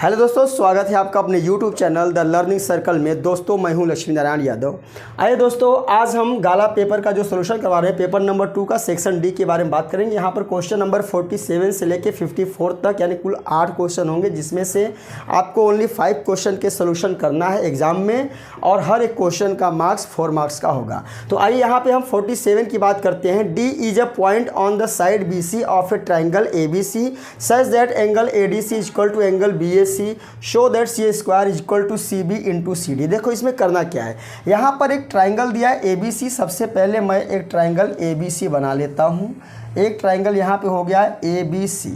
Hello दोस्तों, स्वागत है आपका अपने YouTube channel the learning circle में। दोस्तों मैं हूं लक्ष्मी नारायण यादव। आइए दोस्तों, आज हम गाला पेपर का जो सोल्यूशन करवा रहे हैं, पेपर नंबर 2 का सेक्शन डी के बारे में बात करेंगे। यहां पर क्वेश्चन नंबर 47 से लेके 54 तक यानी कुल 8 क्वेश्चन होंगे, जिसमें से आपको ओनली 5 क्वेश्चन के सोल्यूशन करना है एग्जाम में, और हर एक क्वेश्चन का मार्क्स 4 मार्क्स का होगा। तो आइए यहाँ पर हम 47 की बात करते हैं। D is a point on the side B C of a triangle A B C such that angle A D C is equal to angle B A C, show that C square is equal to C B into C D. देखो इसमें करना क्या है, यहाँ पर एक triangle दिया है ए बी सी। सबसे पहले मैं एक ट्राइंगल ए बी सी बना लेता हूँ। एक ट्राइंगल यहाँ पे हो गया ए बी सी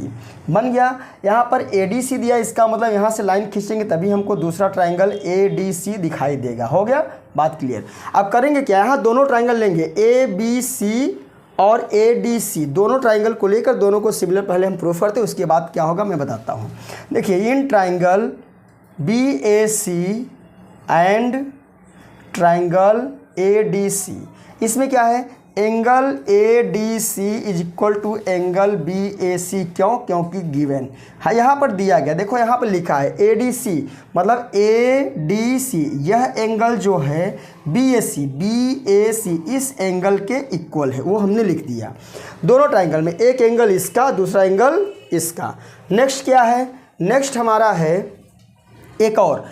बन गया। यहाँ पर ए डी सी दिया, इसका मतलब यहाँ से लाइन खींचेंगे तभी हमको दूसरा ट्राइंगल ए डी सी दिखाई देगा। हो गया, बात क्लियर। अब करेंगे क्या, यहाँ दोनों ट्राइंगल लेंगे ए बी सी और ए डी सी, दोनों ट्राइंगल को लेकर दोनों को सिमिलर पहले हम प्रूफ करते हैं, उसके बाद क्या होगा मैं बताता हूँ। देखिए, in triangle B A C and triangle A D C, इसमें क्या है, angle A D C is equal to angle B A C. क्यों? क्योंकि गिवन है, यहाँ पर दिया गया। देखो यहाँ पर लिखा है ए डी सी, मतलब ए डी सी यह एंगल जो है बी ए सी इस एंगल के इक्वल है, वो हमने लिख दिया। दोनों ट्राइंगल में एक एंगल इसका, दूसरा एंगल इसका। नेक्स्ट क्या है, नेक्स्ट हमारा है एक और।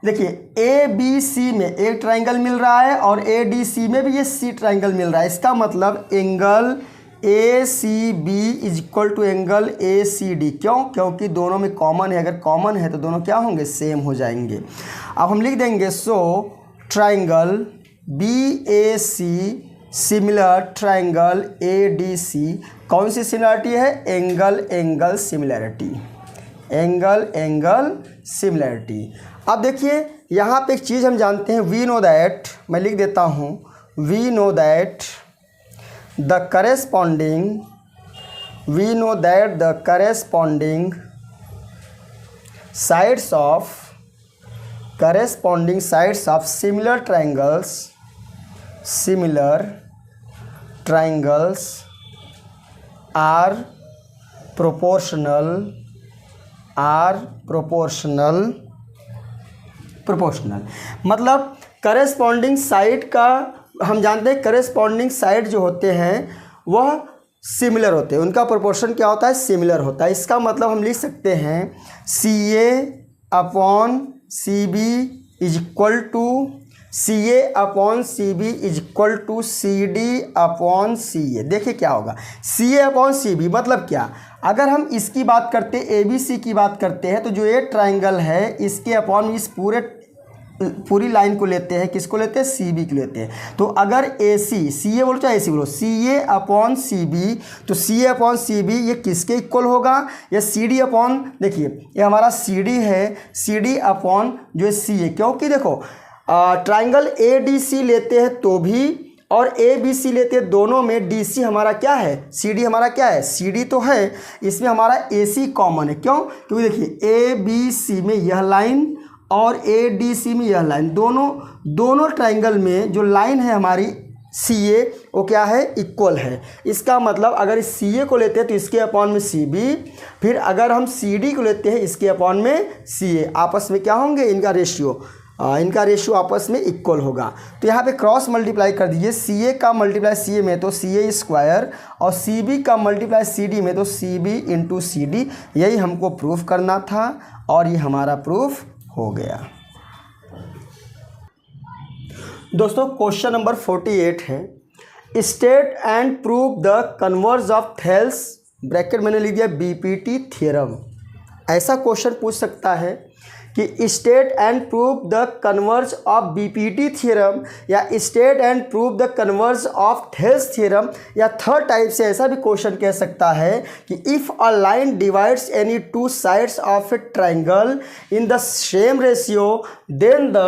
देखिए, ए बी सी में एक ट्राइंगल मिल रहा है और ए डी सी में भी ये सी ट्राइंगल मिल रहा है। इसका मतलब angle A C B is equal to angle A C D. क्यों? क्योंकि दोनों में कॉमन है। अगर कॉमन है तो दोनों क्या होंगे, सेम हो जाएंगे। अब हम लिख देंगे so triangle B A C similar triangle A D C. कौन सी सिमिलरिटी है, angle angle similarity, angle angle similarity. अब देखिए यहाँ पे एक चीज़ हम जानते हैं, वी नो दैट, मैं लिख देता हूँ, we know that the corresponding sides of similar triangles are proportional. मतलब करेस्पॉन्डिंग साइड का हम जानते हैं, करेस्पॉन्डिंग साइड जो होते हैं वह सिमिलर होते हैं, उनका प्रोपोर्शन क्या होता है, सिमिलर होता है। इसका मतलब हम लिख सकते हैं C A upon C B is equal to C A upon C B is equal to C D upon C A. देखिए क्या होगा, सी ए अपॉन सी बी मतलब क्या, अगर हम इसकी बात करते हैं, ए बी सी की बात करते हैं, तो जो ये ट्राइंगल है इसके अपॉन इस पूरी लाइन को लेते हैं, किसको लेते हैं, सी बी को लेते हैं। तो अगर ए सी ए बोलो चाहे ए सी बोलो, सी ए अपॉन सी बी, तो सी ए अपॉन सी बी ये किसके इक्वल होगा, ये सी डी अपॉन, देखिए ये हमारा सी डी है, सी डी अपॉन जो है सी ए। क्योंकि देखो ट्राइंगल ए डी सी लेते हैं तो भी और ए बी सी लेते हैं, दोनों में डी सी हमारा क्या है, सी डी हमारा क्या है, सी डी तो है, इसमें हमारा ए सी कॉमन है। क्यों? क्योंकि देखिए ए बी सी में यह लाइन और ए डी सी में यह लाइन, दोनों ट्राइंगल में जो लाइन है हमारी सी ए वो क्या है, इक्वल है। इसका मतलब अगर इस सी ए को लेते हैं तो इसके अपॉन में सी बी, फिर अगर हम सी डी को लेते हैं इसके अपॉन में सी ए, आपस में क्या होंगे, इनका रेशियो आपस में इक्वल होगा। तो यहाँ पे क्रॉस मल्टीप्लाई कर दीजिए, सी ए का मल्टीप्लाई सी ए में तो सी ए स्क्वायर, और सी बी का मल्टीप्लाई सी डी में तो C B into C D. यही हमको प्रूफ करना था और ये हमारा प्रूफ हो गया। दोस्तों क्वेश्चन नंबर 48 है, state and prove the converse of Thales, bracket मैंने लिख दिया बीपीटी थ्योरम। ऐसा क्वेश्चन पूछ सकता है कि state and prove the converse of BPT theorem, या state and prove the converse of Thales theorem, या थर्ड टाइप से ऐसा भी क्वेश्चन कह सकता है कि if a line divides any two sides of a triangle in the same ratio then the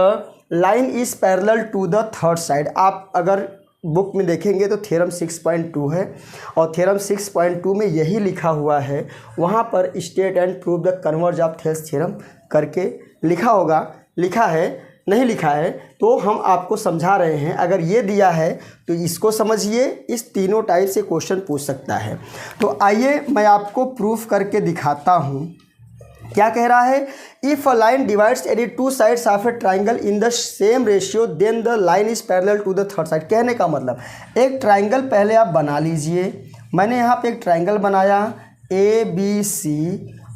line is parallel to the third side. आप अगर बुक में देखेंगे तो थ्योरम 6.2 है, और थ्योरम 6.2 में यही लिखा हुआ है, वहाँ पर state and prove the converse of Thales theorem करके लिखा होगा। लिखा है, नहीं लिखा है तो हम आपको समझा रहे हैं। अगर ये दिया है तो इसको समझिए, इस तीनों टाइप से क्वेश्चन पूछ सकता है। तो आइए मैं आपको प्रूफ करके दिखाता हूँ क्या कह रहा है, if a line divides any two sides of a triangle in the same ratio then the line is parallel to the third side. कहने का मतलब एक ट्राइंगल पहले आप बना लीजिए, मैंने यहाँ पे एक ट्राइंगल बनाया ABC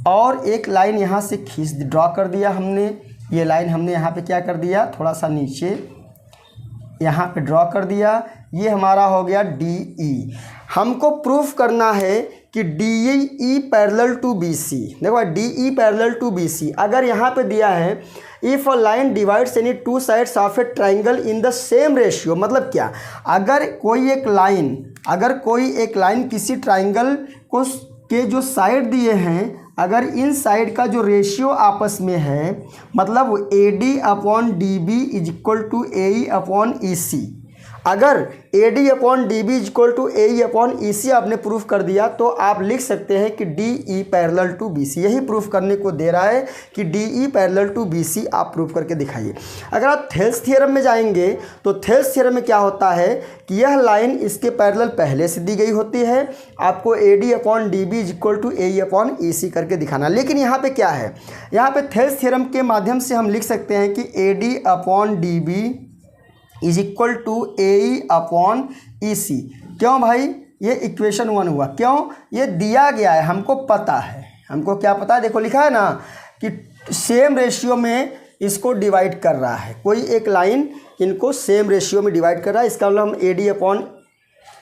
और एक लाइन यहाँ से खींच ड्रॉ कर दिया हमने, ये लाइन हमने यहाँ पे क्या कर दिया, थोड़ा सा नीचे यहाँ पे ड्रॉ कर दिया, ये हमारा हो गया DE। हमको प्रूफ करना है कि DE पैरेलल टू BC। देखो DE पैरेलल टू BC, अगर यहाँ पे दिया है if a line divides any two sides of a triangle in the same ratio, मतलब क्या, अगर कोई एक लाइन किसी ट्राइंगल को के जो साइड दिए हैं, अगर इन साइड का जो रेशियो आपस में है, मतलब AD/DB is equal to AE/EC, अगर AD/DB is equal to AE/EC आपने प्रूफ कर दिया तो आप लिख सकते हैं कि DE पैरेलल टू BC। यही प्रूफ करने को दे रहा है कि DE पैरेलल टू BC आप प्रूफ करके दिखाइए। अगर आप थेल्स थ्योरम में जाएंगे तो थेल्स थ्योरम में क्या होता है कि यह लाइन इसके पैरेलल पहले से दी गई होती है, आपको AD/DB is equal to AE/EC करके दिखाना। लेकिन यहाँ पे क्या है, यहाँ पे थेल्स थ्योरम के माध्यम से हम लिख सकते हैं कि AD/DB is equal to AE/EC। क्यों भाई, ये इक्वेशन 1 हुआ, क्यों, ये दिया गया है, हमको पता है, हमको क्या पता है, देखो लिखा है ना कि सेम रेशियो में इसको डिवाइड कर रहा है, कोई एक लाइन इनको सेम रेशियो में डिवाइड कर रहा है, इसका मतलब हम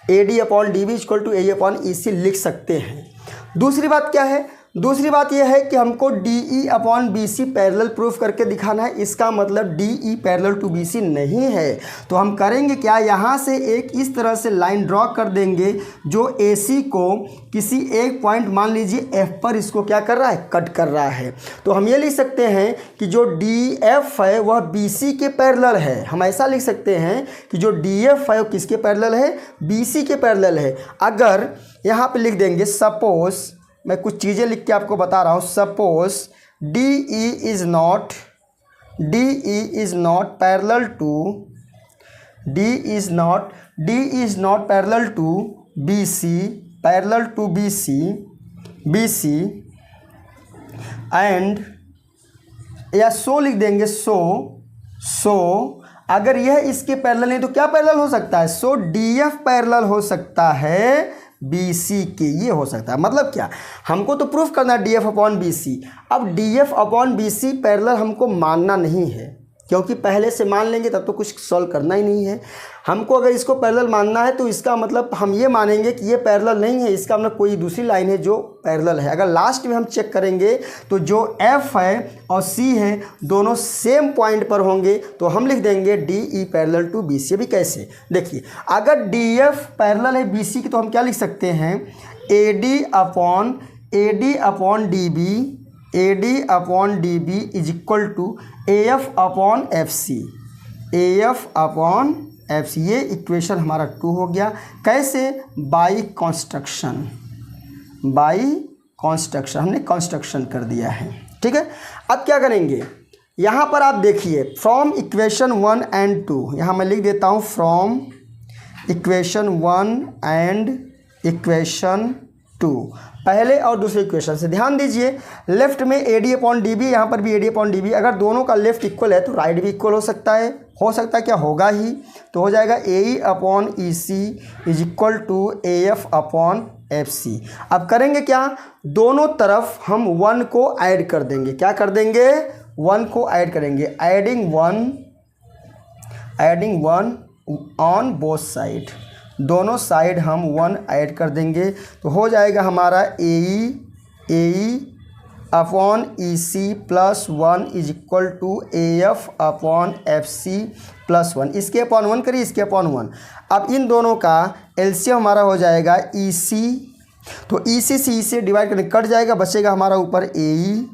AD/DB is equal to AE/EC लिख सकते हैं। दूसरी बात क्या है, दूसरी बात यह है कि हमको DE/BC पैरेलल प्रूफ करके दिखाना है, इसका मतलब DE पैरेलल टू BC नहीं है। तो हम करेंगे क्या, यहाँ से एक इस तरह से लाइन ड्रॉ कर देंगे जो AC को किसी एक पॉइंट मान लीजिए F पर इसको क्या कर रहा है, कट कर रहा है। तो हम ये लिख सकते हैं कि जो DF है वह BC के पैरेलल है, हम ऐसा लिख सकते हैं कि जो DF है वो किसके पैरेलल है, BC के पैरेलल है। अगर यहाँ पे लिख देंगे, सपोज मैं कुछ चीज़ें लिख के आपको बता रहा हूँ, suppose DE is not parallel to BC and या सो लिख देंगे, सो अगर यह इसके पैरेलल नहीं तो क्या पैरेलल हो सकता है, सो DF पैरेलल हो सकता है BC के, ये हो सकता है। मतलब क्या, हमको तो प्रूफ करना है DF/BC। अब DF/BC पैरेलल हमको मानना नहीं है, क्योंकि पहले से मान लेंगे तब तो कुछ सॉल्व करना ही नहीं है। हमको अगर इसको पैरेलल मानना है तो इसका मतलब हम ये मानेंगे कि ये पैरेलल नहीं है, इसका मतलब कोई दूसरी लाइन है जो पैरेलल है। अगर लास्ट में हम चेक करेंगे तो जो F है और C है दोनों सेम पॉइंट पर होंगे, तो हम लिख देंगे DE पैरेलल टू BC। अभी कैसे, देखिए, अगर DF पैरेलल है BC की तो हम क्या लिख सकते हैं, AD/DB is equal to AF/FC। ये इक्वेशन हमारा 2 हो गया। कैसे, बाई कॉन्स्ट्रक्शन, हमने कॉन्स्ट्रक्शन कर दिया है, ठीक है। अब क्या करेंगे, यहाँ पर आप देखिए, फ्रॉम इक्वेशन 1 एंड 2, यहाँ मैं लिख देता हूँ फ्रॉम इक्वेशन 1 एंड इक्वेशन 2, पहले और दूसरे इक्वेशन से ध्यान दीजिए। लेफ्ट में AD/DB, यहाँ पर भी AD/DB, अगर दोनों का लेफ्ट इक्वल है तो राइट भी इक्वल हो सकता है क्या, होगा ही, तो हो जाएगा AE/EC is equal to AF/FC। अब करेंगे क्या, दोनों तरफ हम 1 को ऐड कर देंगे, क्या कर देंगे, 1 को ऐड करेंगे, एडिंग 1 ऑन बोथ साइड, दोनों साइड हम 1 ऐड कर देंगे, तो हो जाएगा हमारा AE/EC plus 1 is equal to AF/FC plus 1। इसके अपॉन 1 करिए, इसके अपॉन 1। अब इन दोनों का एलसीएम हमारा हो जाएगा EC, तो EC से इसे डिवाइड करने कट जाएगा, बचेगा हमारा ऊपर AE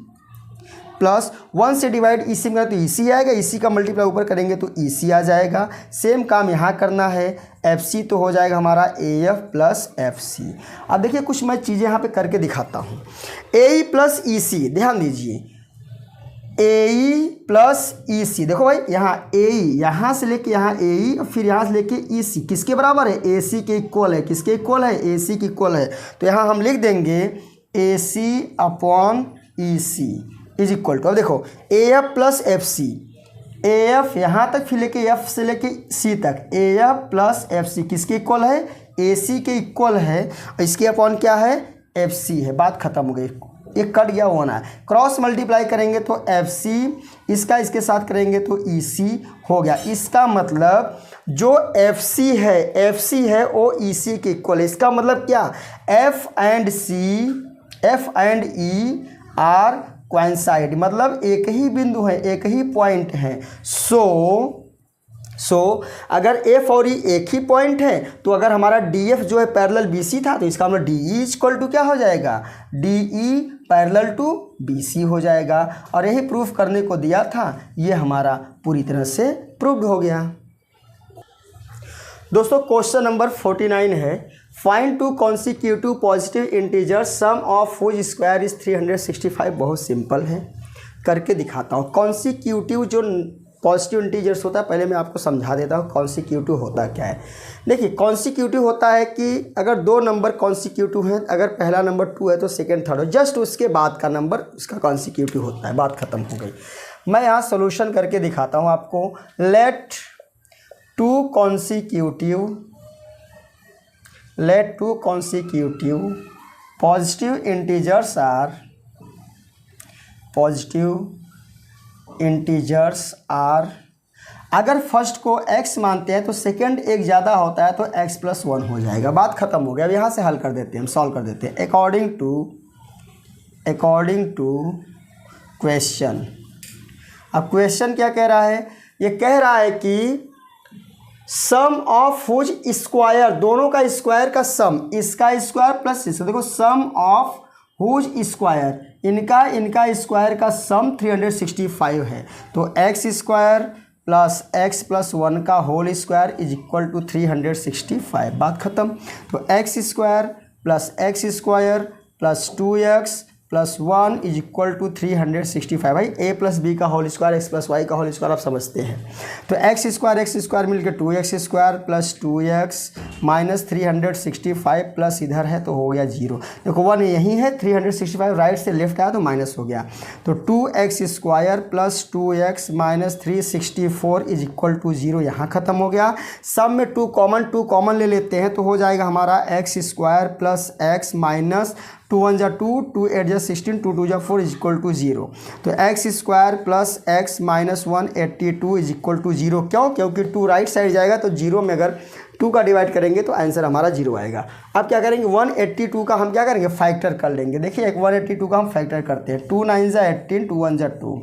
प्लस 1 से डिवाइड EC में तो EC आएगा, EC का मल्टीप्लाई ऊपर करेंगे तो EC आ जाएगा। सेम काम यहाँ करना है, FC तो हो जाएगा हमारा AF प्लस FC। अब देखिए कुछ मैं चीज़ें यहाँ पे करके दिखाता हूँ। AE प्लस EC, ध्यान दीजिए, AE प्लस EC, देखो भाई यहाँ AE, यहाँ से लेके यहाँ AE, फिर यहाँ से लेके EC किसके बराबर है, AC के इक्वल है, किसके इक्वल है, AC के इक्वल है। तो यहाँ हम लिख देंगे AC/ E C is equal to, अब देखो A F plus F C, A F यहाँ तक फिर लेके एफ से लेके सी तक, A F plus F C किसके इक्वल है, ए सी के इक्वल है, और इसके अपॉन क्या है, एफ सी है। बात खत्म हो गई, एक कट गया होना है, क्रॉस मल्टीप्लाई करेंगे तो एफ सी, इसका इसके साथ करेंगे तो ई सी हो गया। इसका मतलब जो एफ सी है वो ई सी के इक्वल है। इसका मतलब क्या, F and E R coincide, मतलब एक ही बिंदु है, एक ही पॉइंट है। सो अगर एफ और ई एक ही पॉइंट है तो अगर हमारा डी एफ जो है पैरेलल बी सी था तो इसका मतलब डी ई इक्वल टू क्या हो जाएगा, D E parallel to B C हो जाएगा। और यही प्रूफ करने को दिया था, ये हमारा पूरी तरह से प्रूव्ड हो गया। दोस्तों क्वेश्चन नंबर 49 है, find two consecutive positive integers sum of which square is 365। बहुत सिंपल है, करके दिखाता हूँ। कॉन्सिक्यूटिव जो पॉजिटिव इंटीजर्स होता है, पहले मैं आपको समझा देता हूँ कॉन्सिक्यूटिव होता क्या है। देखिए कॉन्सिक्यूटिव होता है कि अगर दो नंबर कॉन्सिक्यूटिव हैं, अगर पहला नंबर 2 है तो सेकेंड थर्ड हो, जस्ट उसके बाद का नंबर उसका कॉन्सिक्यूटिव होता है। बात खत्म हो गई। मैं यहाँ सोल्यूशन करके दिखाता हूँ आपको। Let two consecutive positive integers are, अगर फर्स्ट को x मानते हैं तो सेकंड एक ज़्यादा होता है तो x प्लस 1 हो जाएगा। बात खत्म हो गया। अब यहाँ से हल कर देते हैं, हम सॉल्व कर देते हैं अकॉर्डिंग टू क्वेश्चन। अब क्वेश्चन क्या कह रहा है, ये कह रहा है कि सम ऑफ व्हिच स्क्वायर, दोनों का स्क्वायर का सम, इसका स्क्वायर प्लस इसका, देखो सम ऑफ व्हिच स्क्वायर, इनका स्क्वायर का सम 365 है, तो x square plus x plus 1 का whole square is equal to 365। बात खत्म। तो x square plus 2x plus 1 is equal to 365। भाई ए प्लस बी का whole square, x plus y का होल स्क्वायर आप समझते हैं। तो एक्स स्क्वायर मिलकर 2x square plus 2x minus 365 plus इधर है तो हो गया 0। देखो 1 यहीं है, 365 राइट से लेफ्ट आया तो माइनस हो गया। तो 2x square plus 2x minus 364 is equal to 0, यहाँ ख़त्म हो गया। सब में 2 कॉमन ले लेते हैं तो हो जाएगा हमारा x square plus x minus 2 1 जा 2, 2 8 जा 16, 2 2 जा 4 इज इक्वल टू 0। तो x square plus x minus 182 is equal to 0। क्यों? क्योंकि 2 राइट साइड जाएगा तो 0 में अगर 2 का डिवाइड करेंगे तो आंसर हमारा 0 आएगा। अब क्या करेंगे, 182 का हम क्या करेंगे, फैक्टर कर लेंगे। देखिए 182 का हम फैक्टर करते हैं। 2 9 जा 18, 2 1 जा 2,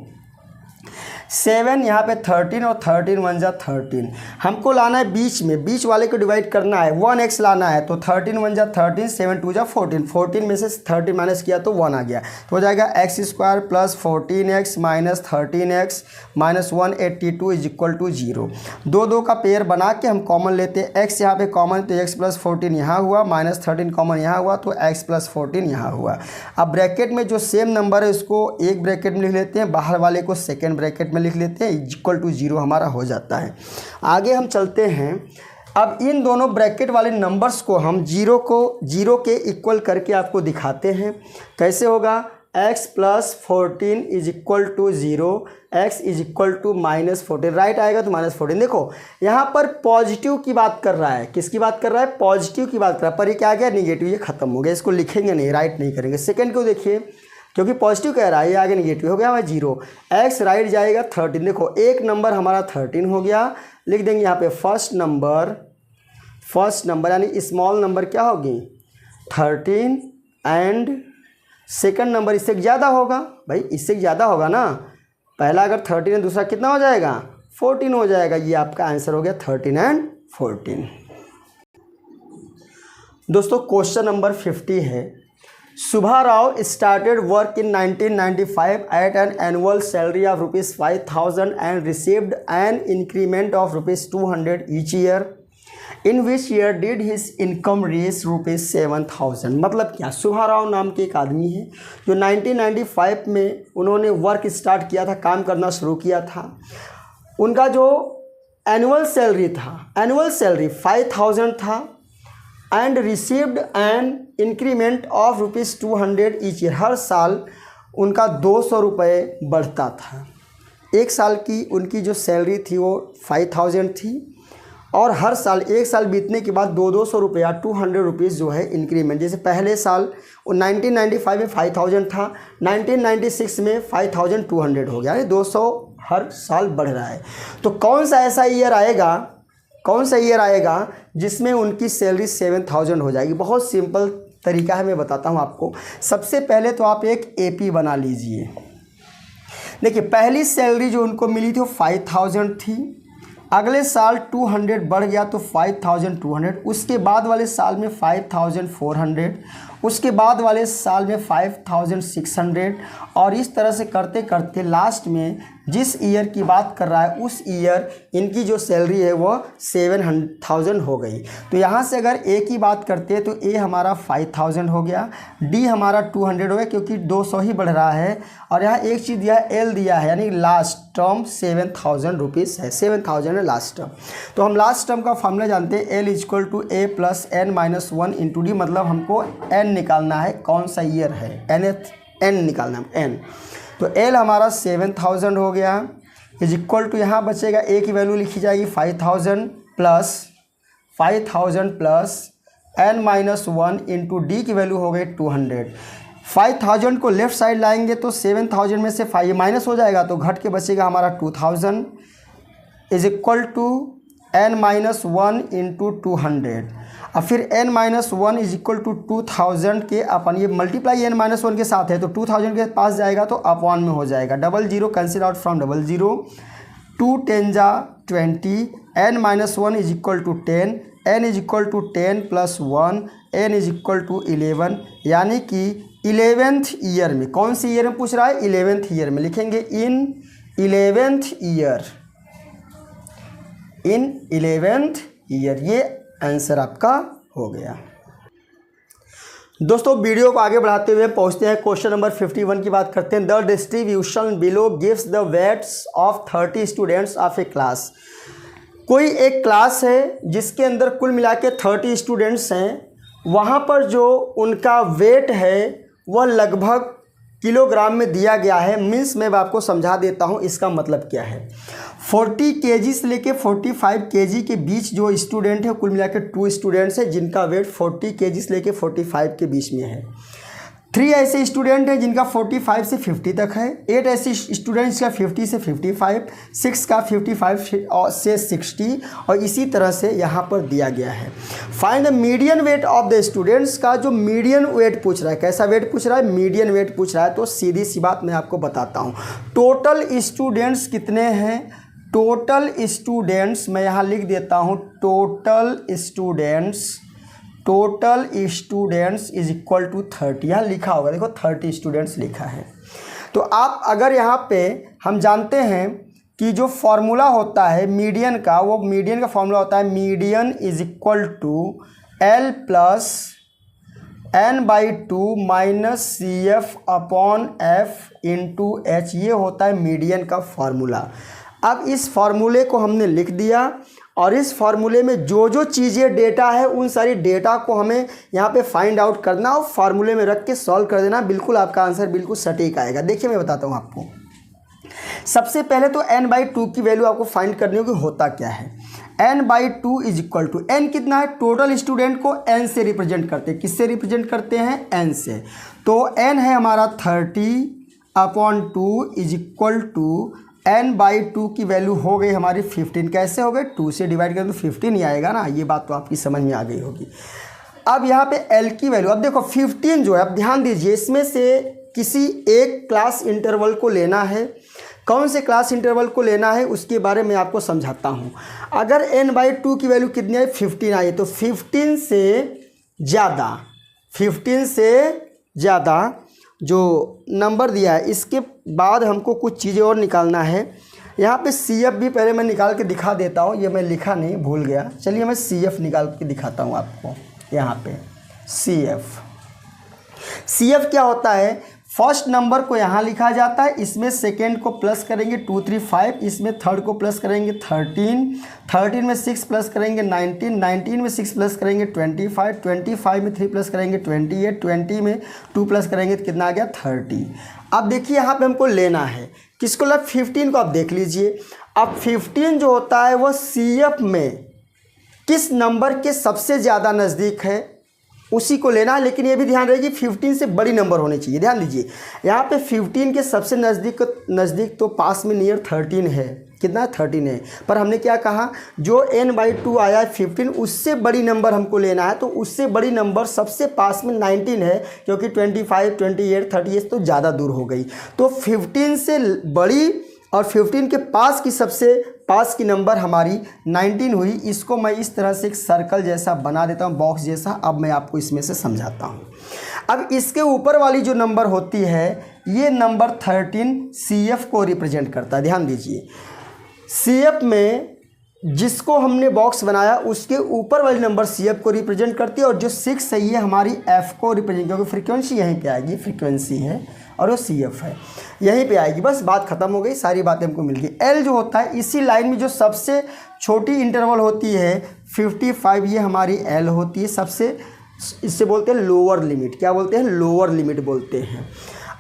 7 यहाँ पे 13 और 13 1 जा 13। हमको लाना है बीच वाले को डिवाइड करना है, 1x लाना है। तो 13 1 जा 13, 7 2 जा 14, 14 में से 13 माइनस किया तो 1 आ गया। तो हो जाएगा x square plus 14x minus 13x minus 182 is equal to 0। 2 का पेयर बना के हम कॉमन लेते हैं। x यहाँ पे कॉमन तो x प्लस 14 यहाँ हुआ, माइनस 13 कॉमन यहाँ हुआ तो x प्लस 14 यहाँ हुआ। अब ब्रैकेट में जो सेम नंबर है उसको एक ब्रैकेट में लिख लेते हैं, बाहर वाले को सेकेंड ब्रैकेट में लिख लेते हैं, इक्वल टू 0 हमारा हो जाता है। आगे हम चलते हैं। अब इन दोनों ब्रैकेट वाले नंबर्स को हम 0 के इक्वल करके आपको दिखाते हैं। कैसे होगा, x plus 14 is equal to 0, x is equal to minus 14, right आएगा तो माइनस 14। देखो यहाँ पर पॉजिटिव की बात कर रहा है, किसकी बात कर रहा है, पॉजिटिव की बात कर रहा है। पर ये क्या आ गया, निगेटिव, ये खत्म हो गया, इसको लिखेंगे नहीं, राइट नहीं करेंगे। सेकेंड को देखिए, क्योंकि पॉजिटिव कह रहा है, ये आगे निगेटिव हो गया भाई 0। x राइट जाएगा 13, देखो एक नंबर हमारा 13 हो गया। लिख देंगे यहाँ पे फर्स्ट नंबर यानी स्मॉल नंबर क्या होगी 13 एंड सेकंड नंबर इससे ज़्यादा होगा, भाई इससे ज़्यादा होगा ना। पहला अगर 13 है दूसरा कितना हो जाएगा 14 हो जाएगा। ये आपका आंसर हो गया 13 एंड 14। दोस्तों क्वेश्चन नंबर 50 है, Subha Rao started work in 1995 at an annual salary of ₹5,000 and received an increment of ₹200 each year. In which year did his income reach ₹7,000? मतलब क्या, सुभा राव नाम के एक आदमी है जो 1995 में उन्होंने वर्क स्टार्ट किया था, काम करना शुरू किया था। उनका जो एनुअल सैलरी 5,000 था and received an increment of ₹200 each year. हर साल उनका 200 रुपये बढ़ता था। एक साल की उनकी जो सैलरी थी वो 5000 थी और हर साल एक साल बीतने के बाद 200 रुपया 200 रुपीज़ जो है इंक्रीमेंट, जैसे पहले साल 1995 में 5000 था, 1996 में 5200 हो गया, 200 हर साल बढ़ रहा है। तो कौन सा ऐसा ईयर आएगा जिसमें उनकी सैलरी 7000 हो जाएगी? बहुत सिंपल तरीका है, मैं बताता हूँ आपको। सबसे पहले तो आप एक एपी बना लीजिए। देखिए, पहली सैलरी जो उनको मिली थी वो 5000 थी, अगले साल 200 बढ़ गया तो 5200, उसके बाद वाले साल में 5400, उसके बाद वाले साल में 5600 और इस तरह से करते करते लास्ट में जिस ईयर की बात कर रहा है उस ईयर इनकी जो सैलरी है वो 7000 हो गई। तो यहाँ से अगर ए की बात करते हैं तो ए हमारा 5000 हो गया, डी हमारा 200 हो गया क्योंकि 200 ही बढ़ रहा है, और यहाँ एक चीज़ दिया है एल दिया है, यानी लास्ट टर्म 7000 रुपीज़ है, 7000 है लास्ट टर्म। तो हम लास्ट टर्म का फॉर्मूला जानते हैं, L equal to A plus N minus 1 into D, मतलब हमको एन निकालना है, कौन सा ईयर है, एन निकालना है एन। तो एल हमारा 7000 हो गया इज इक्वल टू, यहाँ बचेगा ए की वैल्यू लिखी जाएगी 5000 plus N minus 1 into D की वैल्यू हो गई 200। 5000 को लेफ्ट साइड लाएंगे तो 7000 में से 5 माइनस हो जाएगा तो घट के बचेगा हमारा 2000 is equal to N minus 1 into 200। अब फिर n minus 1 is equal to 2000 के अपन, ये मल्टीप्लाई n माइनस 1 के साथ है तो 2000 के पास जाएगा तो अपॉन में हो जाएगा, 00 कैंसिल आउट फ्रॉम 00, 2 10 जा 20, n minus 1 is equal to 10, n is equal to 10 plus 1, n is equal to 11, यानी कि 11th ईयर में, कौन सी ईयर में पूछ रहा है, 11th ईयर में लिखेंगे इन 11th ईयर, ये आंसर आपका हो गया। दोस्तों वीडियो को आगे बढ़ाते हुए पहुंचते हैं क्वेश्चन नंबर 51 की बात करते हैं। The distribution below gives the weights of 30 students of a class. कोई एक क्लास है जिसके अंदर कुल मिला के 30 स्टूडेंट्स हैं, वहाँ पर जो उनका वेट है वह लगभग किलोग्राम में दिया गया है। मीन्स मैं आपको समझा देता हूँ इसका मतलब क्या है। 40 kg से लेके 45 kg के बीच जो स्टूडेंट है, कुल मिला के 2 स्टूडेंट्स हैं जिनका वेट 40 kg से लेके 45 के बीच में है। 3 ऐसे स्टूडेंट हैं जिनका 45 से 50 तक है, 8 ऐसे स्टूडेंट्स का 50 से 55, 6 का 55 से 60 और इसी तरह से यहाँ पर दिया गया है। Find the median weight of the students का जो मीडियन वेट पूछ रहा है, कैसा वेट पूछ रहा है, मीडियन वेट पूछ रहा है। तो सीधी सी बात मैं आपको बताता हूँ, टोटल स्टूडेंट्स कितने हैं, टोटल स्टूडेंट्स मैं यहाँ लिख देता हूँ, total students is equal to 30, यहाँ लिखा होगा, देखो 30 स्टूडेंट्स लिखा है। तो आप अगर यहाँ पे हम जानते हैं कि जो फॉर्मूला होता है मीडियन का, वो मीडियन का फॉर्मूला होता है median is equal to L plus n/2 minus C F upon F into H, ये होता है मीडियन का फॉर्मूला। अब इस फॉर्मूले को हमने लिख दिया और इस फार्मूले में जो जो चीज़ें डेटा है उन सारी डेटा को हमें यहाँ पे फाइंड आउट करना और फार्मूले में रख के सॉल्व कर देना, बिल्कुल आपका आंसर बिल्कुल सटीक आएगा। देखिए मैं बताता हूँ आपको। सबसे पहले तो n/2 की वैल्यू आपको फाइंड करनी होगी, होता क्या है। n/2 is equal to, n कितना है, टोटल स्टूडेंट को n से रिप्रेजेंट करते हैं, किससे रिप्रेजेंट करते हैं, n से। तो n है हमारा 30/2 इज इक्वल टू n/2 की वैल्यू हो गई हमारी 15। कैसे हो गए, 2 से डिवाइड करें तो 15 ही आएगा ना, ये बात तो आपकी समझ में आ गई होगी। अब यहाँ पे l की वैल्यू, अब देखो 15 जो है, अब ध्यान दीजिए, इसमें से किसी एक क्लास इंटरवल को लेना है। कौन से क्लास इंटरवल को लेना है उसके बारे में आपको समझाता हूँ। अगर n/2 की वैल्यू कितनी आई, 15 आई, तो 15 से ज़्यादा जो नंबर दिया है इसके बाद हमको कुछ चीज़ें और निकालना है। यहाँ पे CF भी पहले मैं निकाल के दिखा देता हूँ, ये मैं लिखा नहीं, भूल गया। चलिए मैं CF निकाल के दिखाता हूँ आपको। यहाँ पे CF क्या होता है, फर्स्ट नंबर को यहाँ लिखा जाता है, इसमें सेकेंड को प्लस करेंगे 2 3 5, इसमें थर्ड को प्लस करेंगे 13, 13 में 6 प्लस करेंगे 19, 19 में 6 प्लस करेंगे 25, 25 में 3 प्लस करेंगे 28, 20 में 2 प्लस करेंगे तो कितना आ गया 30। अब देखिए यहाँ पे हमको लेना है किसको, 15 को आप देख लीजिए। अब 15 जो होता है वह CF में किस नंबर के सबसे ज़्यादा नज़दीक है उसी को लेना है, लेकिन ये भी ध्यान रहे कि 15 से बड़ी नंबर होनी चाहिए। ध्यान दीजिए यहाँ पे 15 के सबसे नज़दीक तो पास में नियर 13 है, कितना 13 है, पर हमने क्या कहा जो n/2 आया है 15 उससे बड़ी नंबर हमको लेना है, तो उससे बड़ी नंबर सबसे पास में 19 है, क्योंकि 25, 28, 38 तो ज़्यादा दूर हो गई। तो 15 से बड़ी और 15 के पास की सबसे पास की नंबर हमारी 19 हुई। इसको मैं इस तरह से एक सर्कल जैसा बना देता हूँ, बॉक्स जैसा। अब मैं आपको इसमें से समझाता हूँ। अब इसके ऊपर वाली जो नंबर होती है ये नंबर 13 CF को रिप्रेजेंट करता है। ध्यान दीजिए CF में जिसको हमने बॉक्स बनाया उसके ऊपर वाली नंबर CF को रिप्रेजेंट करती है, और जो 6 है ये हमारी F को रिप्रेजेंट, क्योंकि फ्रीक्वेंसी यहीं पे आएगी, फ्रीक्वेंसी है और वो CF है यहीं पे आएगी। बस बात खत्म हो गई, सारी बातें हमको मिल गई। L जो होता है इसी लाइन में जो सबसे छोटी इंटरवल होती है 55, ये हमारी L होती है सबसे, इससे बोलते हैं लोअर लिमिट। क्या बोलते हैं? लोअर लिमिट बोलते हैं।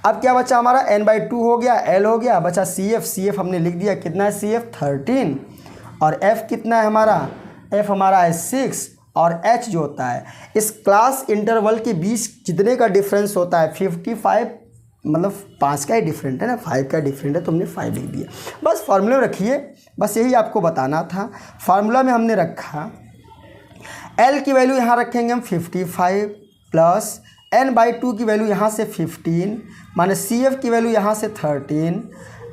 अब क्या बचा हमारा n/2 हो गया, L हो गया, बचा CF हमने लिख दिया। कितना है CF 13, और F कितना है हमारा, F हमारा है 6, और H जो होता है इस क्लास इंटरवल के बीच कितने का डिफरेंस होता है 55, मतलब 5 का ही डिफरेंट है ना, 5 का डिफरेंट है तो हमने 5 लिख दिया। बस फार्मूला रखिए, बस यही आपको बताना था। फार्मूला में हमने रखा L की वैल्यू यहाँ रखेंगे हम 55 प्लस n/2 की वैल्यू यहाँ से 15 माइनस CF की वैल्यू यहाँ से 13,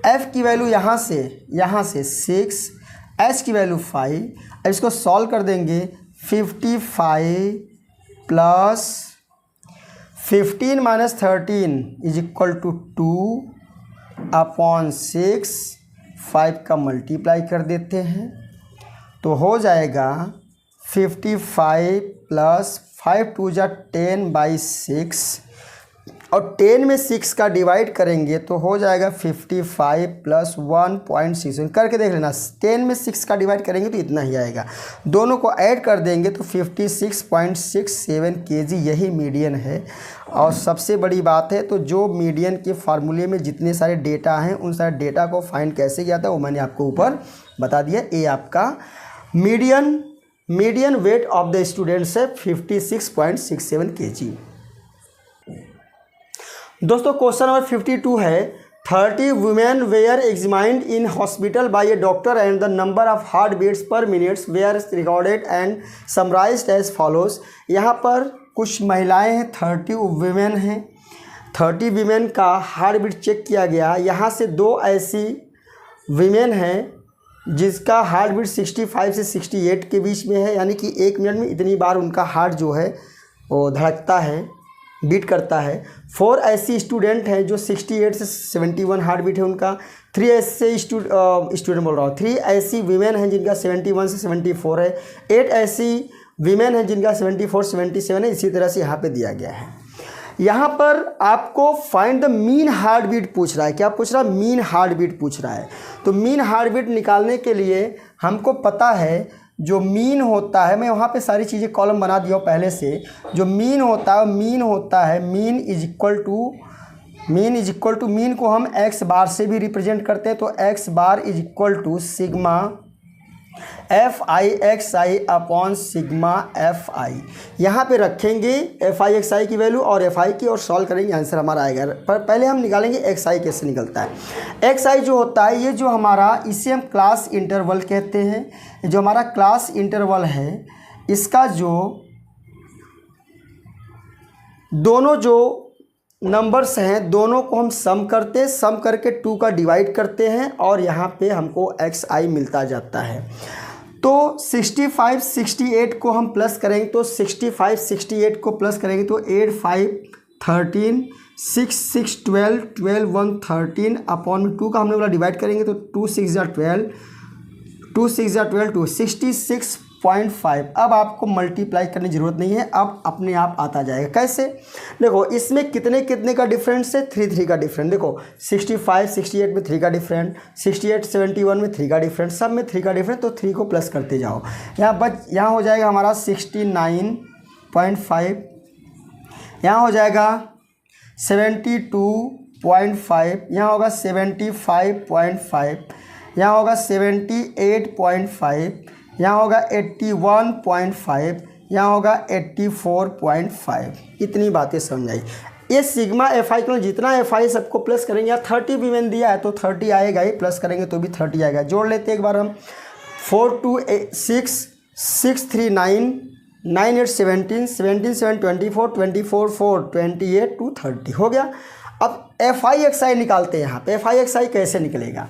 F की वैल्यू यहाँ से 6, H की वैल्यू 5। अब इसको सॉल्व कर देंगे 55 plus 15 minus 13 is equal to 2/6, 5 का मल्टीप्लाई कर देते हैं तो हो जाएगा 55 प्लस 5 2 जा 10/6, और 10 में 6 का डिवाइड करेंगे तो हो जाएगा 55 प्लस 1.6 करके देख लेना। 10 में 6 का डिवाइड करेंगे तो इतना ही आएगा, दोनों को ऐड कर देंगे तो 56.67 kg यही मीडियन है। और सबसे बड़ी बात है तो जो मीडियन के फार्मूले में जितने सारे डेटा हैं उन सारे डेटा को फाइंड कैसे किया था वो मैंने आपको ऊपर बता दिया। ये आपका median weight of the students है 56.67 kg। दोस्तों क्वेश्चन नंबर 52 है 30 women were examined in hospital by a doctor and the number of heart beats per minutes were recorded and summarised as follows. यहाँ पर कुछ महिलाएं हैं, 30 वुमेन हैं, 30 women का हार्ट बीट चेक किया गया। यहाँ से 2 ऐसी वुमेन हैं जिसका हार्ट बीट 65 से 68 के बीच में है, यानी कि 1 मिनट में इतनी बार उनका हार्ट जो है वो धड़कता है, बीट करता है। 4 ऐसी स्टूडेंट हैं जो 68 से 71 हार्ट बीट है उनका। 3 ऐसे स्टूडेंट बोल रहा हूँ, 3 ऐसी वीमेन हैं जिनका 71 से 74 है। 8 ऐसी वीमेन हैं जिनका 74 77 है। इसी तरह से यहाँ पे दिया गया है। यहाँ पर आपको find the mean heart beat पूछ रहा है। क्या पूछ रहा है? मीन हार्ट बीट पूछ रहा है। तो मीन हार्ट बीट निकालने के लिए हमको पता है जो मीन होता है, मैं वहाँ पे सारी चीज़ें कॉलम बना दिया पहले से। जो मीन होता है mean is equal to mean को हम x बार से भी रिप्रेजेंट करते हैं। तो x bar is equal to sigma FI/XI upon sigma FI। यहाँ पे रखेंगे FI/XI की वैल्यू और FI की और सॉल्व करेंगे, आंसर हमारा आएगा। पर पहले हम निकालेंगे XI कैसे निकलता है। XI जो होता है ये जो हमारा, इसे हम क्लास इंटरवल कहते हैं। जो हमारा क्लास इंटरवल है इसका जो दोनों जो नंबर्स हैं दोनों को हम सम करते हैं, सम करके 2 का डिवाइड करते हैं और यहाँ पे हमको XI मिलता जाता है। तो 65 68 को हम प्लस करेंगे तो 65 68 को प्लस करेंगे तो 8 5 13 6 6 12 12 1 13 अपॉन 2 का हमने बोला डिवाइड करेंगे तो 2 6 12 2 6 12 2 66 0.5। अब आपको मल्टीप्लाई करने की ज़रूरत नहीं है, अब अपने आप आता जाएगा। कैसे? देखो इसमें कितने कितने का डिफरेंस है, 3 का डिफरेंस। देखो 65 68 में 3 का डिफरेंस, 68 71 में 3 का डिफरेंस, सब में 3 का डिफरेंस, तो 3 को प्लस करते जाओ। यहाँ हो जाएगा हमारा 69.5, यहाँ हो जाएगा 72.5, यहाँ होगा 75.5, यहाँ होगा 78.5, यहाँ होगा 81.5, यहाँ होगा 84.5। इतनी बातें समझ आई। ये सिग्मा एफ आई क्यों, जितना एफ आई सबको प्लस करेंगे, यहाँ 30 भी मैंने दिया है तो 30 आएगा ही, प्लस करेंगे तो भी 30 आएगा। जोड़ लेते एक बार हम, 4 2 6 6 3 9 9 8 17 17 7 24 24 4 28 2 30 हो गया। अब एफ आई एक्स आई निकालते हैं। यहाँ पे एफ आई एक्स आई कैसे निकलेगा?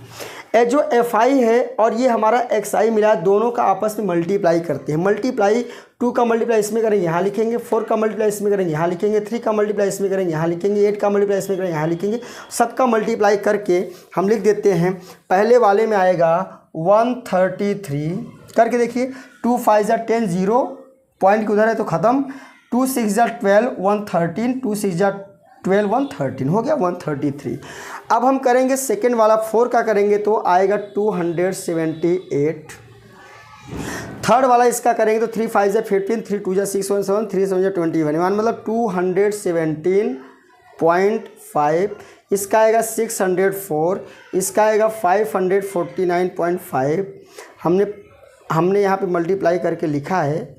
ये जो एफ आई है और ये हमारा एक्स आई मिला है, दोनों का आपस में मल्टीप्लाई करते हैं। मल्टीप्लाई 2 का मल्टीप्लाई इसमें करेंगे, यहाँ लिखेंगे, 4 का मल्टीप्लाई इसमें करेंगे, यहाँ लिखेंगे, 3 का मल्टीप्लाई इसमें करेंगे, यहाँ लिखेंगे, 8 का मल्टीप्लाई इसमें करेंगे, यहाँ लिखेंगे। सबका मल्टीप्लाई करके हम लिख देते हैं। पहले वाले में आएगा 133 करके देखिए, 2 5 जा 10, 0 पॉइंट की उधर है तो ख़त्म, 2 6 जा 12 113, 2 6 जा 12 113 हो गया 133। अब हम करेंगे सेकेंड वाला, 4 का करेंगे तो आएगा 278। थर्ड वाला इसका करेंगे तो 3 5 जा 15, 3 2 जा 6 1 7, 3 7 जा 21, मतलब 217.5। इसका आएगा 604, इसका आएगा 549.5। हमने यहाँ पे मल्टीप्लाई करके लिखा है,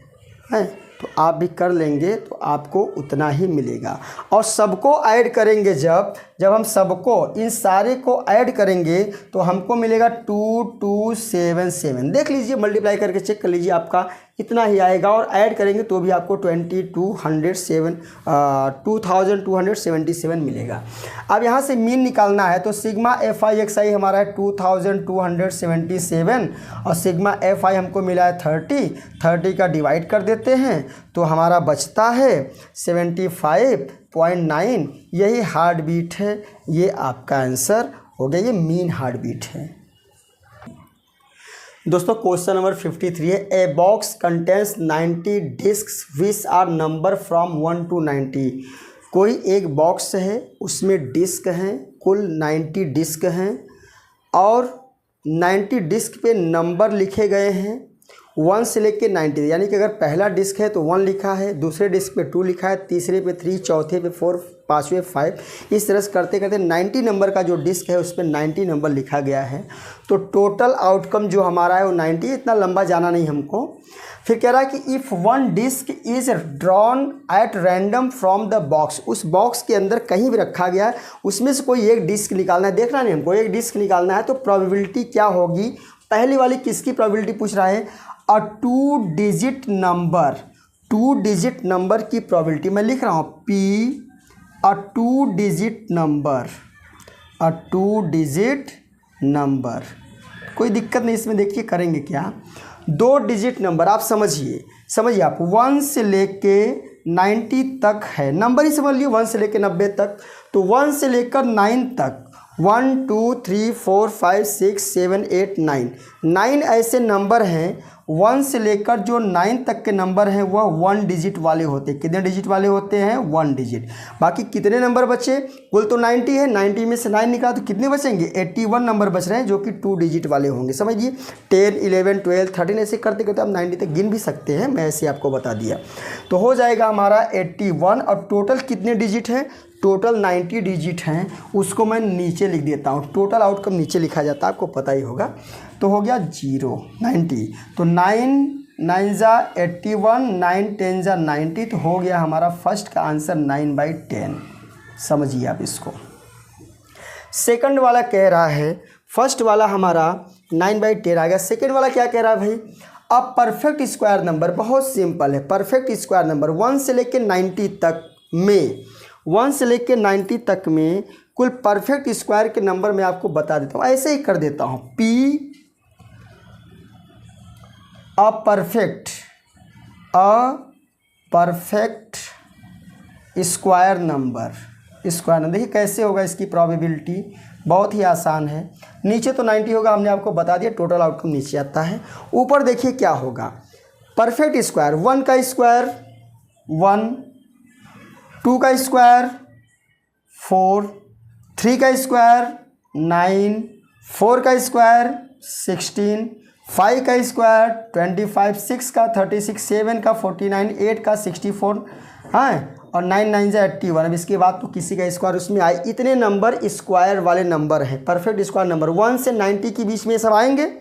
तो आप भी कर लेंगे तो आपको उतना ही मिलेगा। और सबको ऐड करेंगे, जब हम सबको इन सारे को ऐड करेंगे तो हमको मिलेगा 2277। देख लीजिए, मल्टीप्लाई करके चेक कर लीजिए, आपका इतना ही आएगा। और ऐड करेंगे तो भी आपको 2277 मिलेगा। अब यहाँ से मीन निकालना है तो सिग्मा एफ आई एक्स आई हमारा है 2277 और सिग्मा एफ आई हमको मिला है 30 का डिवाइड कर देते हैं तो हमारा बचता है 75.9। यही हार्ट बीट है, ये आपका आंसर हो गया, ये मीन हार्ट बीट है। दोस्तों क्वेश्चन नंबर 53 है, a box contains 90 discs which are number from 1 to 90। कोई एक बॉक्स है, उसमें डिस्क हैं, कुल 90 डिस्क हैं और 90 डिस्क पे नंबर लिखे गए हैं 1 से लेके 90। यानी कि अगर पहला डिस्क है तो 1 लिखा है, दूसरे डिस्क पे 2 लिखा है, तीसरे पे 3, चौथे पे 4, पाँचवें 5। इस तरह से करते करते 90 नंबर का जो डिस्क है उस पर 90 नंबर लिखा गया है। तो टोटल आउटकम जो हमारा है वो 90। इतना लंबा जाना नहीं हमको। फिर कह रहा है कि if one disc is drawn at random from the box, उस बॉक्स के अंदर कहीं भी रखा गया है, उसमें से कोई एक डिस्क निकालना है। देखना नहीं हमको, एक डिस्क निकालना है। तो प्रोबेबिलिटी क्या होगी? पहली वाली किसकी प्रोबेबिलिटी पूछ रहा है? अ 2 डिजिट नंबर, 2 डिजिट नंबर की प्रोबेबिलिटी मैं लिख रहा हूँ P, अ 2 डिजिट नंबर, अ 2 डिजिट नंबर। कोई दिक्कत नहीं इसमें। देखिए करेंगे क्या, 2 डिजिट नंबर आप समझिए आप 1 से लेके 90 तक है, नंबर ही समझ लिए, 1 से लेके 90 तक। तो 1 से लेकर 9 तक 1 2 3 4 5 6 7 8 9 ऐसे नंबर हैं। 1 से लेकर जो 9 तक के नंबर हैं वह 1 डिजिट वाले होते हैं। कितने डिजिट वाले होते हैं? 1 डिजिट। बाकी कितने नंबर बचे? कुल तो 90 है, 90 में से 9 निकाला तो कितने बचेंगे? 81 नंबर बच रहे हैं जो कि 2 डिजिट वाले होंगे। समझिए 10 11 12 13 ऐसे करते करते आप 90 तक गिन भी सकते हैं, मैं ऐसे आपको बता दिया। तो हो जाएगा हमारा 81। और टोटल कितने डिजिट हैं? टोटल 90 डिजिट हैं, उसको मैं नीचे लिख देता हूँ। टोटल आउटकम नीचे लिखा जाता है, आपको पता ही होगा। तो हो गया 0 90। तो 9 9 जा 81, 9 10 जा 90। तो हो गया हमारा फर्स्ट का आंसर 9/10। समझिए आप इसको। सेकंड वाला कह रहा है, फर्स्ट वाला हमारा 9/10 आ गया। सेकंड वाला क्या कह रहा है भाई? अब परफेक्ट स्क्वायर नंबर, बहुत सिंपल है। परफेक्ट स्क्वायर नंबर 1 से लेकर 90 तक में, 1 से लेकर 90 तक में कुल परफेक्ट स्क्वायर के नंबर मैं आपको बता देता हूँ। ऐसे ही कर देता हूँ, P a perfect square number. देखिए कैसे होगा इसकी प्रोबेबिलिटी, बहुत ही आसान है। नीचे तो 90 होगा, हमने आपको बता दिया। टोटल आउटकम नीचे आता है। ऊपर देखिए क्या होगा, परफेक्ट स्क्वायर 1 का स्क्वायर 1, 2 का स्क्वायर 4, 3 का स्क्वायर 9, 4 का स्क्वायर 16, 5 का स्क्वायर 25, 6 का 36, 7 का 49, 8 का 64, हाँ, और 9 9 जा 81। अब इसके बाद तो किसी का स्क्वायर उसमें आए, इतने नंबर स्क्वायर वाले नंबर हैं, परफेक्ट स्क्वायर नंबर 1 से 90 के बीच में ये सब आएंगे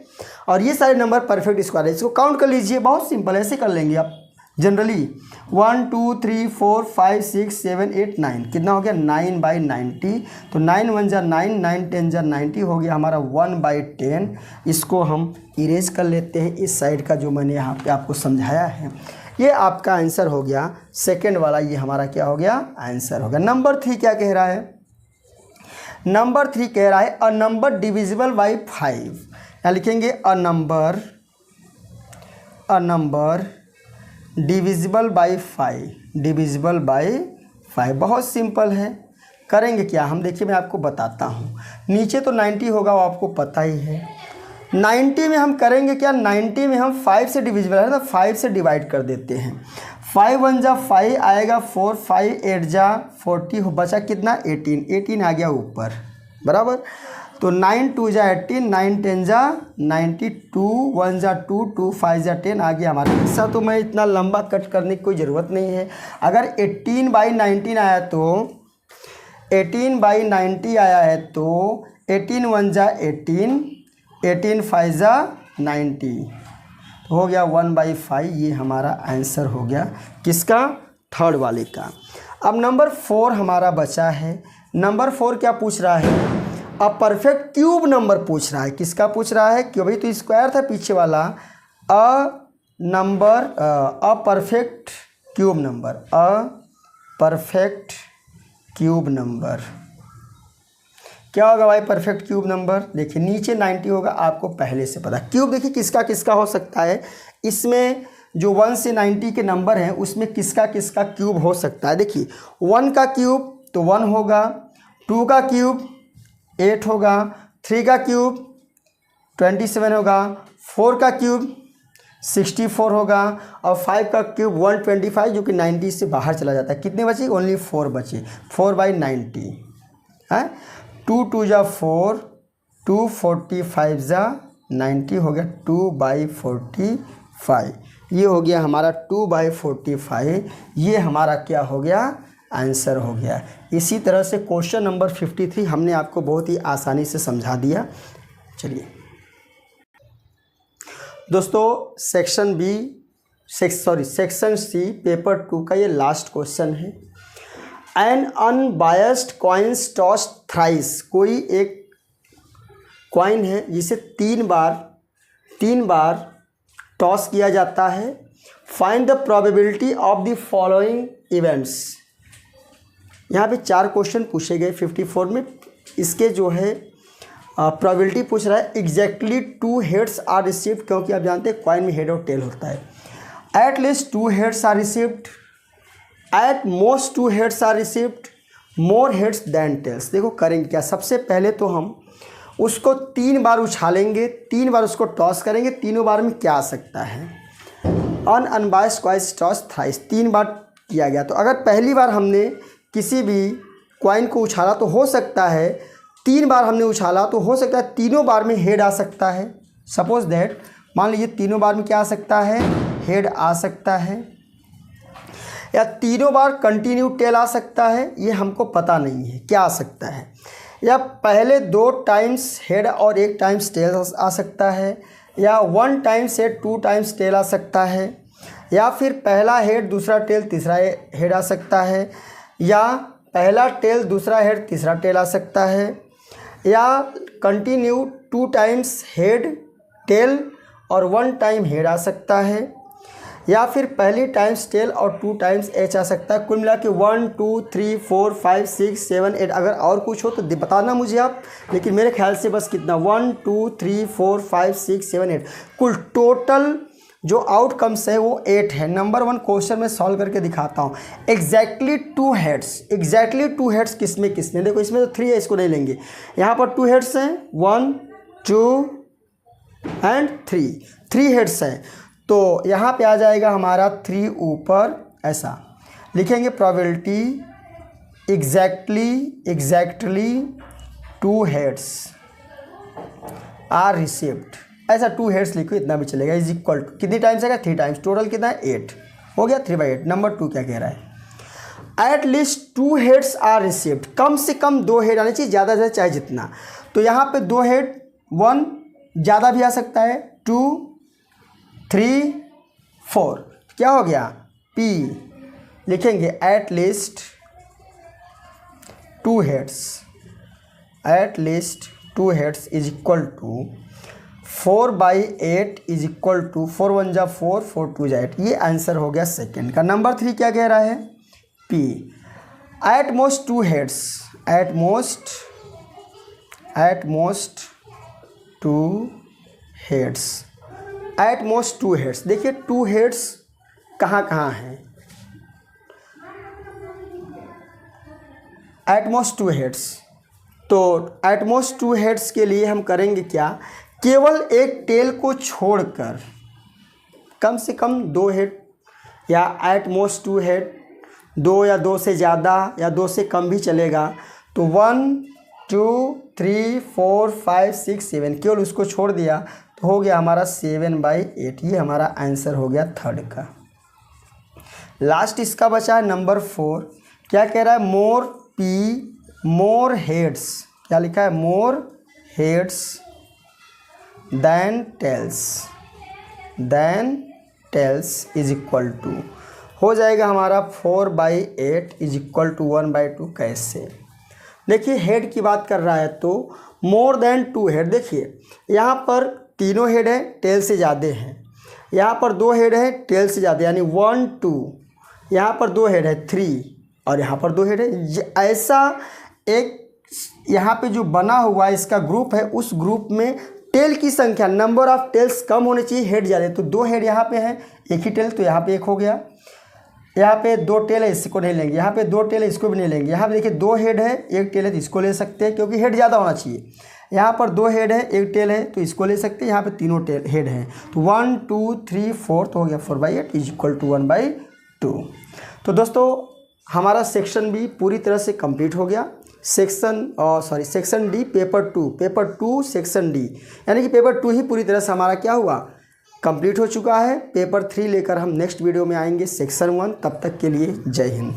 और ये सारे नंबर परफेक्ट स्क्वायर है। इसको काउंट कर लीजिए, बहुत सिंपल ऐसे कर लेंगे आप जनरली। 1 2 3 4 5 6 7 8 9, कितना हो गया 9/90। तो 9 1 जा 9, 9 10 जा 90 हो गया हमारा 1/10। इसको हम इरेज कर लेते हैं इस साइड का जो मैंने यहाँ पे आपको समझाया है। ये आपका आंसर हो गया सेकंड वाला, ये हमारा क्या हो गया आंसर हो गया। नंबर 3 क्या कह रहा है? नंबर 3 कह रहा है अ नंबर डिविजिबल बाई 5। यहाँ लिखेंगे a number divisible by 5, divisible by 5। बहुत सिंपल है, करेंगे क्या हम, देखिए मैं आपको बताता हूँ। नीचे तो 90 होगा, वो आपको पता ही है। 90 में हम करेंगे क्या, 90 में हम 5 से डिविजिबल है ना, 5 से डिवाइड कर देते हैं। 5 1 जा 5 आएगा 4, 5 8 जा 40, बचा कितना 18, 18 आ गया ऊपर बराबर। तो 9 2 जा 18, 9 10 जा 90, 2 1 जा 2, 2 5 जा 10 आ गया हमारे हिस्सा। तो मैं इतना लंबा कट करने की कोई ज़रूरत नहीं है। अगर 18/19 आया तो 18/90 आया है तो 18 1 जा 18, 18 5 जा 90, हो गया 1/5। ये हमारा आंसर हो गया किसका, थर्ड वाले का। अब नंबर 4 हमारा बचा है। नंबर 4 क्या पूछ रहा है, अ परफेक्ट क्यूब नंबर पूछ रहा है। किसका पूछ रहा है, क्यों भाई तो स्क्वायर था पीछे वाला। A perfect cube number, a perfect cube number क्या होगा भाई परफेक्ट क्यूब नंबर? देखिए नीचे 90 होगा, आपको पहले से पता। क्यूब देखिए किसका किसका हो सकता है, इसमें जो 1 से 90 के नंबर हैं उसमें किसका किसका क्यूब हो सकता है। देखिए 1 का क्यूब तो 1 होगा, 2 का क्यूब 8 होगा, 3 का क्यूब 27 होगा, 4 का क्यूब 64 होगा और 5 का क्यूब 125 जो कि 90 से बाहर चला जाता है। कितने बचे, ओनली 4 बचे, 4/90 है। 2 2 जा 4, 2 45 जा 90 हो गया 2/45। ये हो गया हमारा 2/45। ये हमारा क्या हो गया आंसर हो गया। इसी तरह से क्वेश्चन नंबर 53 हमने आपको बहुत ही आसानी से समझा दिया। चलिए दोस्तों सेक्शन सी पेपर 2 का ये लास्ट क्वेश्चन है। N unbiased coins toss thrice, कोई एक कॉइन है जिसे तीन बार टॉस किया जाता है। Find the probability of the following events. यहाँ पे 4 क्वेश्चन पूछे गए 54 में। इसके जो है प्रोबेबिलिटी पूछ रहा है एग्जैक्टली 2 हेड्स आर रिसीव्ड, क्योंकि आप जानते हैं कॉइन में हेड और टेल होता है। At least 2 heads are received, at most 2 heads are received, more heads than tails. देखो करेंगे क्या, सबसे पहले तो हम उसको 3 बार उछालेंगे, 3 बार उसको टॉस करेंगे, तीनों बार में क्या आ सकता है। अनबायस्ड कॉइन्स टॉस थ्राइस 3 बार किया गया। तो अगर पहली बार हमने किसी भी कॉइन को उछाला तो हो सकता है 3 बार हमने उछाला तो हो सकता है तीनों बार में हेड आ सकता है। सपोज दैट मान लीजिए तीनों बार में क्या आ सकता है, हेड आ सकता है, या तीनों बार कंटिन्यू टेल आ सकता है, ये हमको पता नहीं है क्या आ सकता है। या पहले 2 टाइम्स हेड और 1 टाइम्स टेल आ सकता है, या 1 टाइम्स हेड 2 टाइम्स टेल आ सकता है, या फिर पहला हेड दूसरा टेल तीसरा हेड आ सकता है, या पहला टेल दूसरा हेड तीसरा टेल आ सकता है, या कंटिन्यू 2 टाइम्स हेड टेल और 1 टाइम हेड आ सकता है, या फिर पहली टाइम्स टेल और 2 टाइम्स एच आ सकता है। कुल मिला के 1 2 3 4 5 6 7 8। अगर और कुछ हो तो बताना मुझे आप, लेकिन मेरे ख्याल से बस कितना 1 2 3 4 5 6 7 8 कुल टोटल जो आउटकम्स है वो 8 है। नंबर 1 क्वेश्चन में सॉल्व करके दिखाता हूँ। एग्जैक्टली 2 हेड्स किसमें देखो इसमें तो 3 है, इसको नहीं लेंगे। यहाँ पर 2 हेड्स हैं 1 2 एंड 3 हेड्स हैं। तो यहाँ पे आ जाएगा हमारा 3 ऊपर, ऐसा लिखेंगे probability exactly 2 heads are received, ऐसा 2 हेड्स लिखो, इतना भी चलेगा। इज इक्वल टू कितनी टाइम्स आएगा 3 टाइम्स, टोटल कितना है 8 हो गया 3/8। नंबर 2 क्या कह रहा है, at least 2 heads are received, कम से कम 2 हेड आने चाहिए, ज़्यादा से चाहे जितना। तो यहाँ पे 2 हेड, 1 ज़्यादा भी आ सकता है, 2 3 4, क्या हो गया P, लिखेंगे at least 2 heads is equal to 4/8 is equal to 4 1 जा 4, 4 2 जा 8। ये आंसर हो गया सेकेंड का। नंबर 3 क्या कह रहा है, P eight most 2 heads, eight most 2 heads. देखिए 2 हेड्स कहाँ कहाँ हैं, एट मोस्ट 2 हेड्स। तो एट मोस्ट 2 हेड्स के लिए हम करेंगे क्या, केवल एक टेल को छोड़कर कम से कम 2 हेड, या एट मोस्ट 2 हेड, 2 या 2 से ज़्यादा या 2 से कम भी चलेगा। तो 1 2 3 4 5 6 7, केवल उसको छोड़ दिया तो हो गया हमारा 7/8। ये हमारा आंसर हो गया थर्ड का। लास्ट इसका बचा है नंबर 4, क्या कह रहा है, मोर हेड्स, क्या लिखा है, more heads than tails is equal to, हो जाएगा हमारा 4/8 इज इक्वल टू 1/2। कैसे, देखिए हेड की बात कर रहा है तो मोर देन 2 हेड, देखिए यहाँ पर तीनों हेड है, टेल से ज़्यादा हैं, यहाँ पर 2 हेड है, टेल से ज़्यादा, यानी 1 2, यहाँ पर 2 हेड है 3, और यहाँ पर 2 हेड है। ऐसा एक यहाँ पे जो बना हुआ है इसका ग्रुप है, उस ग्रुप में टेल की संख्या, नंबर ऑफ टेल्स कम होने चाहिए, हेड ज़्यादा। तो 2 हेड यहाँ पे है, एक ही टेल, तो यहाँ पे 1 हो गया। यहाँ पे 2 टेल है, इसको नहीं लेंगे, यहाँ पे 2 टेल है, इसको भी नहीं लेंगे। यहाँ पे देखिए 2 हेड है, 1 टेल है, तो इसको ले सकते हैं क्योंकि हेड ज़्यादा होना चाहिए। यहाँ पर 2 हेड है, 1 टेल है, तो इसको ले सकते हैं। यहाँ पे तीनों टेल हेड हैं, तो 1 2 3 4, तो हो गया 4/8 इज इक्वल टू 1/2। तो दोस्तों हमारा सेक्शन बी पूरी तरह से कंप्लीट हो गया। Section D paper 2 section D, यानी कि पेपर 2 ही पूरी तरह से हमारा क्या हुआ, कंप्लीट हो चुका है। पेपर 3 लेकर हम नेक्स्ट वीडियो में आएंगे, सेक्शन 1। तब तक के लिए जय हिंद।